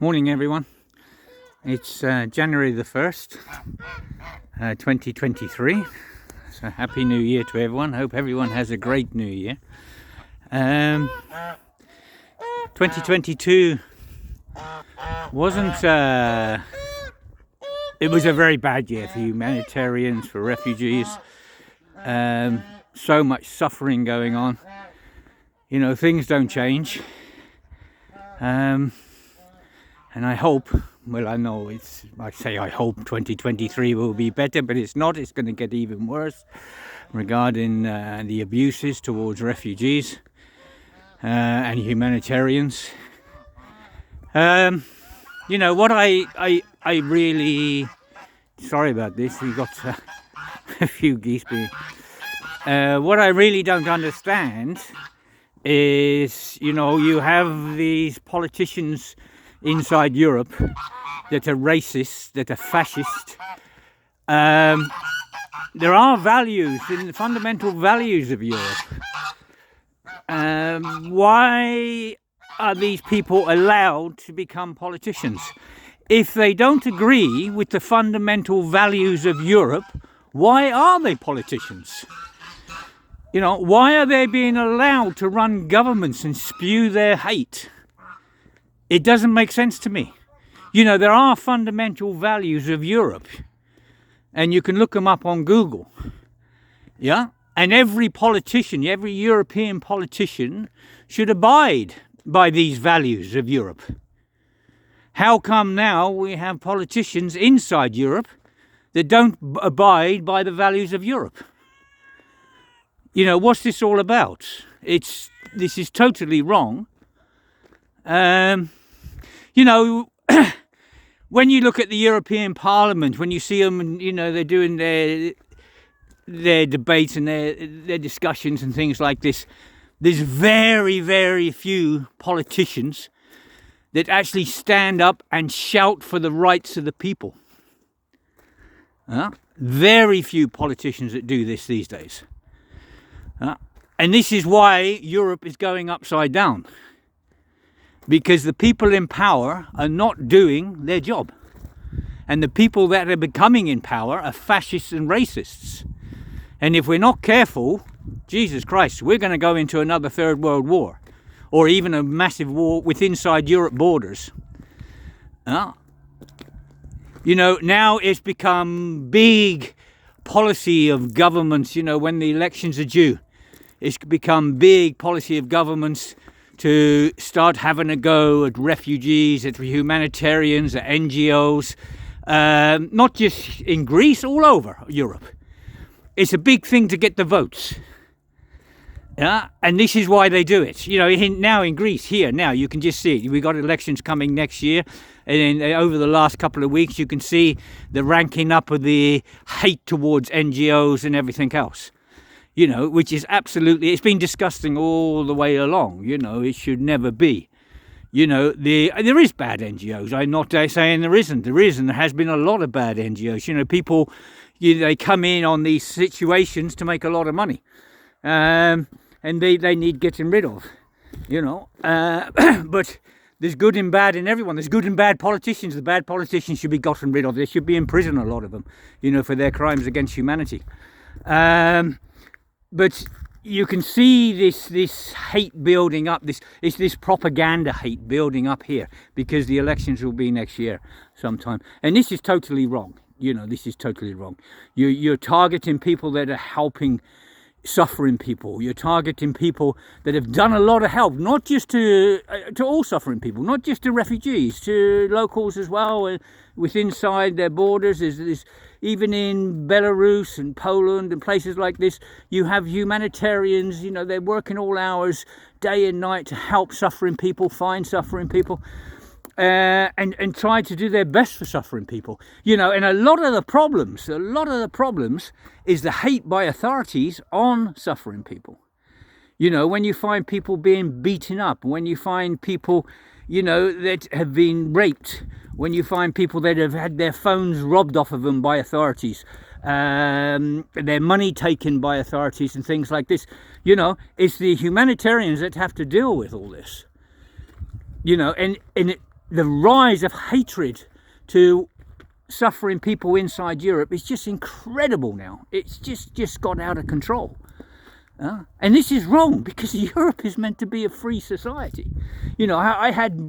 Morning everyone. It's January the 1st, 2023. So happy new year to everyone. Hope everyone has a great new year. 2022 wasn't it was a very bad year for humanitarians, for refugees. So much suffering going on. You know, things don't change. And I hope, well, I know I hope 2023 will be better, but it's not. It's going to get even worse regarding the abuses towards refugees and humanitarians. You know, what I really, sorry about this, we got a few geese being, what I really don't understand is, you know, you have these politicians inside Europe that are racist, that are fascist. There are values, in the fundamental values of Europe. Why are these people allowed to become politicians? If they don't agree with the fundamental values of Europe, why are they politicians? You know, why are they being allowed to run governments and spew their hate? It doesn't make sense to me. You know, there are fundamental values of Europe, and you can look them up on Google. Yeah? And every politician, every European politician should abide by these values of Europe. How come now we have politicians inside Europe that don't abide by the values of Europe? You know, what's this all about? This is totally wrong. You know, when you look at the European Parliament, when you see them, you know, they're doing their debates and their discussions and things like this, there's very, very few politicians that actually stand up and shout for the rights of the people. Very few politicians that do this these days. And this is why Europe is going upside down. Because the people in power are not doing their job. And the people that are becoming in power are fascists and racists. And if we're not careful, Jesus Christ, we're going to go into another Third World War. Or even a massive war with inside Europe borders. You know, now it's become big policy of governments, you know, when the elections are due. It's become big policy of governments to start having a go at refugees, at humanitarians, at NGOs, not just in Greece, all over Europe. It's a big thing to get the votes. Yeah, and this is why they do it. You know, now in Greece, here, now, you can just see it. We've got elections coming next year, and then over the last couple of weeks, you can see the ranking up of the hate towards NGOs and everything else. You know, which is absolutely, it's been disgusting all the way along. You know, it should never be. You know, there is bad NGOs. I'm not saying there isn't. There is, and there has been a lot of bad NGOs. You know, people, they come in on these situations to make a lot of money. And they need getting rid of, you know. But there's good and bad in everyone. There's good and bad politicians. The bad politicians should be gotten rid of. They should be in prison, a lot of them, you know, for their crimes against humanity. But you can see this hate building up, this propaganda hate building up here, because the elections will be next year sometime. And this is totally wrong. You know, this is totally wrong. You're targeting people that are helping suffering people. You're targeting people that have done a lot of help, not just to all suffering people, not just to refugees, to locals as well, with inside their borders. There's even in Belarus and Poland and places like this, you have humanitarians, you know, they're working all hours, day and night, to help suffering people, find suffering people, and try to do their best for suffering people. You know, and a lot of the problems is the hate by authorities on suffering people. You know, when you find people being beaten up, when you find people, you know, that have been raped, when you find people that have had their phones robbed off of them by authorities, their money taken by authorities and things like this, you know, it's the humanitarians that have to deal with all this. You know, and the rise of hatred to suffering people inside Europe is just incredible now. It's just got out of control. And this is wrong, because Europe is meant to be a free society. You know, I had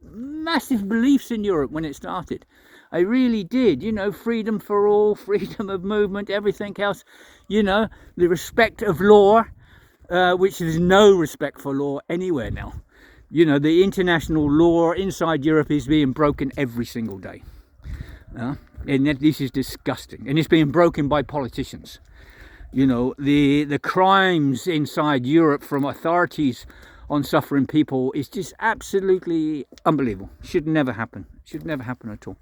massive beliefs in Europe when it started. I really did. You know, freedom for all, freedom of movement, everything else. You know, the respect of law, which there's no respect for law anywhere now. You know, the international law inside Europe is being broken every single day. And this is disgusting. And it's being broken by politicians. You know, the crimes inside Europe from authorities on suffering people is just absolutely unbelievable. Should never happen. Should never happen at all.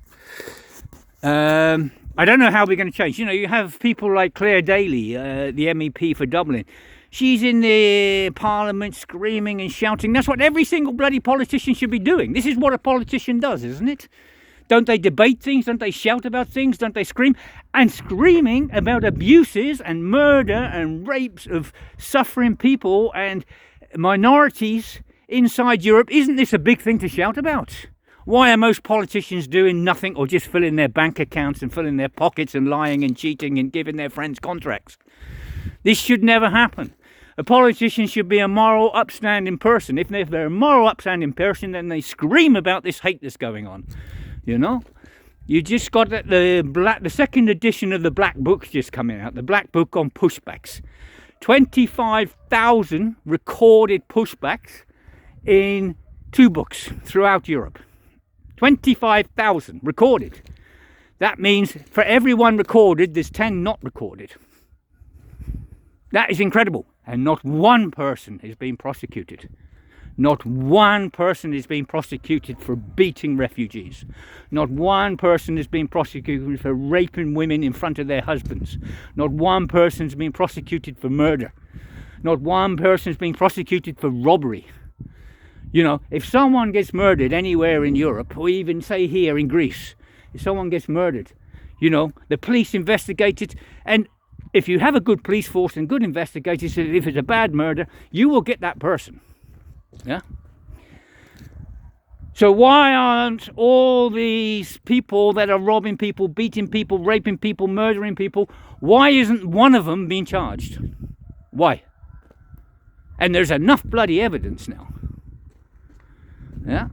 I don't know how we're going to change. You know, you have people like Claire Daly, the MEP for Dublin. She's in the parliament screaming and shouting. That's what every single bloody politician should be doing. This is what a politician does, isn't it? Don't they debate things? Don't they shout about things? Don't they scream? And screaming about abuses and murder and rapes of suffering people and minorities inside Europe, isn't this a big thing to shout about? Why are most politicians doing nothing, or just filling their bank accounts and filling their pockets and lying and cheating and giving their friends contracts? This should never happen. A politician should be a moral, upstanding person. If they're a moral, upstanding person, then they scream about this hate that's going on. You know, you just got the second edition of the Black Book's just coming out. The Black Book on pushbacks. 25,000 recorded pushbacks in 2 books throughout Europe. 25,000 recorded. That means for every one recorded, there's 10 not recorded. That is incredible. And not one person is being prosecuted. Not one person is being prosecuted for beating refugees. Not one person is being prosecuted for raping women in front of their husbands. Not one person is being prosecuted for murder. Not one person is being prosecuted for robbery. You know, if someone gets murdered anywhere in Europe, or even say here in Greece, if someone gets murdered, you know, the police investigate it, and if you have a good police force and good investigators, if it's a bad murder, you will get that person. Yeah. So why aren't all these people that are robbing people, beating people, raping people, murdering people, why isn't one of them being charged? Why? And there's enough bloody evidence now. Yeah.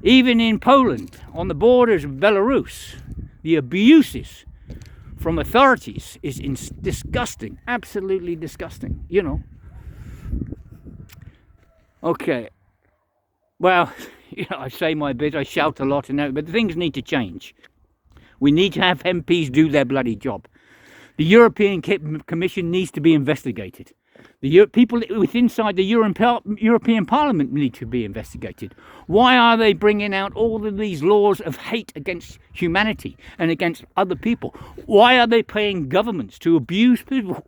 Even in Poland, on the borders of Belarus, the abuses from authorities is disgusting, absolutely disgusting, you know. Okay, well, you know, I say my bit, I shout a lot, and that, but things need to change. We need to have MPs do their bloody job. The European Commission needs to be investigated. The people inside the European Parliament need to be investigated. Why are they bringing out all of these laws of hate against humanity and against other people? Why are they paying governments to abuse people?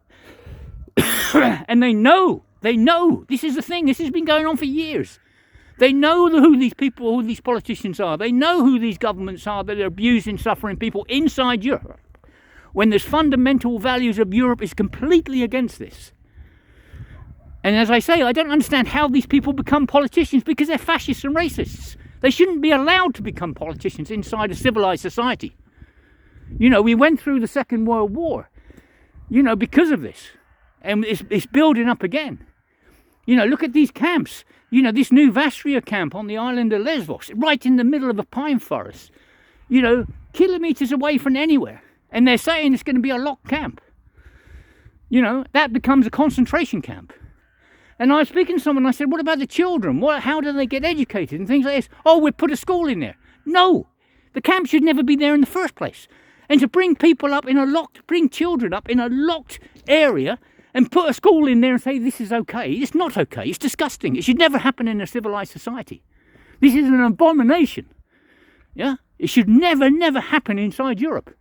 And they know, this is the thing, this has been going on for years. They know who these people, who these politicians are. They know who these governments are that are abusing, suffering people inside Europe. When the fundamental values of Europe is completely against this. And as I say, I don't understand how these people become politicians, because they're fascists and racists. They shouldn't be allowed to become politicians inside a civilized society. You know, we went through the Second World War, you know, because of this. And it's building up again. You know, look at these camps. You know, this new Vastria camp on the island of Lesbos, right in the middle of a pine forest. You know, kilometres away from anywhere. And they're saying it's going to be a locked camp. You know, that becomes a concentration camp. And I was speaking to someone, I said, what about the children? How do they get educated and things like this? Oh, we put a school in there. No, the camp should never be there in the first place. And to bring people up in bring children up in a locked area and put a school in there and say this is okay. It's not okay. It's disgusting. It should never happen in a civilized society. This is an abomination. Yeah, it should never happen inside Europe.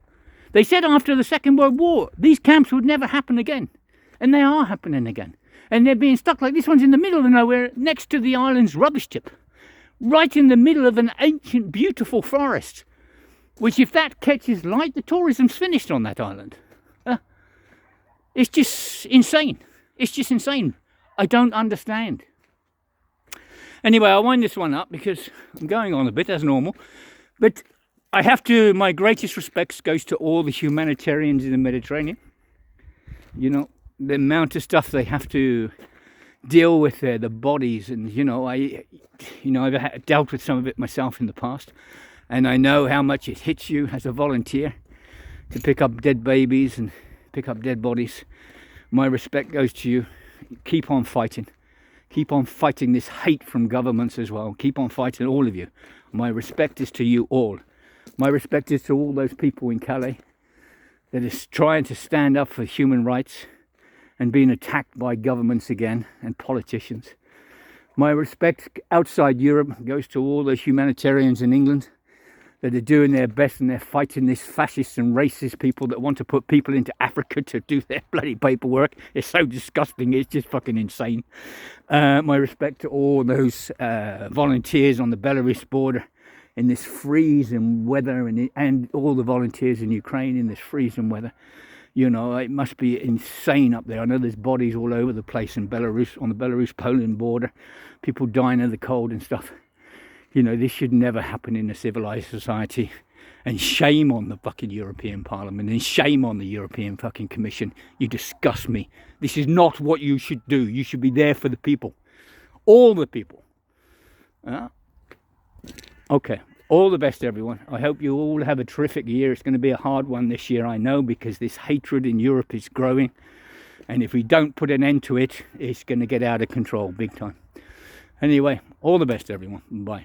They said after the Second World War, these camps would never happen again. And they are happening again. And they're being stuck like this one's in the middle of nowhere, next to the island's rubbish tip. Right in the middle of an ancient, beautiful forest. Which, if that catches light, the tourism's finished on that island. It's just insane. It's just insane. I don't understand. Anyway, I'll wind this one up because I'm going on a bit as normal. But I have to, my greatest respects goes to all the humanitarians in the Mediterranean. You know, the amount of stuff they have to deal with there, the bodies, and I've dealt with some of it myself in the past, and I know how much it hits you as a volunteer to pick up dead babies and pick up dead bodies. My respect goes to you. Keep on fighting. Keep on fighting this hate from governments as well. Keep on fighting, all of you. My respect is to you all. My respect is to all those people in Calais that is trying to stand up for human rights and being attacked by governments again and politicians. My respect outside Europe goes to all those humanitarians in England that are doing their best, and they're fighting this fascist and racist people that want to put people into Africa to do their bloody paperwork. It's so disgusting, it's just fucking insane. My respect to all those volunteers on the Belarus border in this freezing weather, and all the volunteers in Ukraine in this freezing weather. You know, it must be insane up there. I know there's bodies all over the place in Belarus, on the Belarus-Poland border, people dying of the cold and stuff. You know, this should never happen in a civilized society. And shame on the fucking European Parliament, and shame on the European fucking Commission. You disgust me. This is not what you should do. You should be there for the people. All the people. Okay. All the best, everyone. I hope you all have a terrific year. It's going to be a hard one this year, I know, because this hatred in Europe is growing. And if we don't put an end to it, it's going to get out of control big time. Anyway, all the best, everyone. Bye.